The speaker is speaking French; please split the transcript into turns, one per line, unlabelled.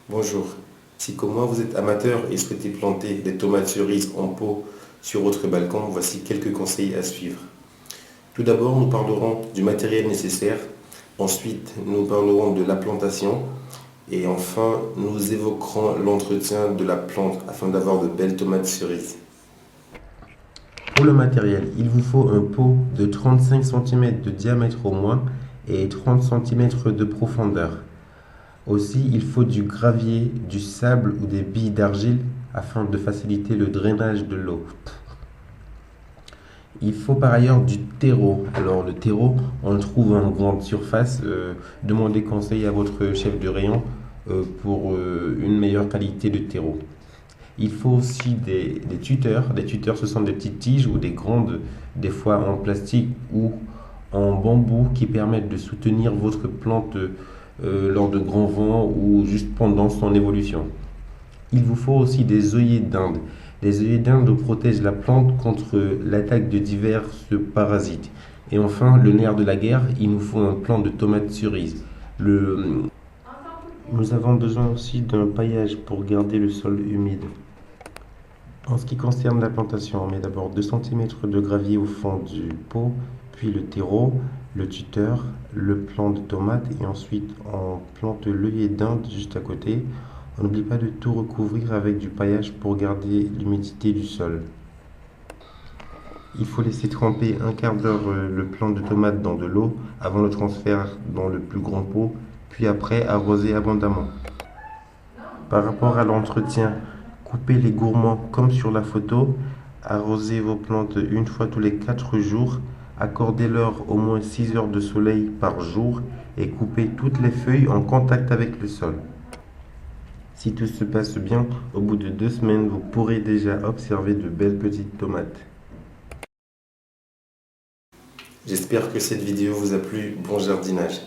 Bonjour, si comme moi vous êtes amateur et souhaitez planter des tomates cerises en pot sur votre balcon, voici quelques conseils à suivre. Tout d'abord, nous parlerons du matériel nécessaire. Ensuite, nous parlerons de la plantation. Et enfin, nous évoquerons l'entretien de la plante afin d'avoir de belles tomates cerises. Pour le matériel, il vous faut un pot de 35 cm de diamètre au moins et 30 cm de profondeur. Aussi, il faut du gravier, du sable ou des billes d'argile afin de faciliter le drainage de l'eau. Il faut par ailleurs du terreau. Alors le terreau, on le trouve en grande surface. Demandez conseil à votre chef de rayon pour une meilleure qualité de terreau. Il faut aussi des tuteurs. Des tuteurs, ce sont des petites tiges ou des grandes, des fois en plastique ou en bambou, qui permettent de soutenir votre plante lors de grands vents ou juste pendant son évolution. Il vous faut aussi des œillets d'Inde. Les œillets d'Inde protègent la plante contre l'attaque de divers parasites. Et enfin, le nerf de la guerre, il nous faut un plant de tomates cerises. Nous avons besoin aussi d'un paillage pour garder le sol humide. En ce qui concerne la plantation, on met d'abord 2 cm de gravier au fond du pot, puis le terreau, le tuteur, le plant de tomate et ensuite on plante l'œillet d'Inde juste à côté. On n'oublie pas de tout recouvrir avec du paillage pour garder l'humidité du sol. Il faut laisser tremper un quart d'heure le plant de tomate dans de l'eau avant le transfert dans le plus grand pot, puis après arroser abondamment. Par rapport à l'entretien, coupez les gourmands comme sur la photo, arrosez vos plantes une fois tous les 4 jours, accordez-leur au moins 6 heures de soleil par jour et coupez toutes les feuilles en contact avec le sol. Si tout se passe bien, au bout de 2 semaines, vous pourrez déjà observer de belles petites tomates. J'espère que cette vidéo vous a plu. Bon jardinage.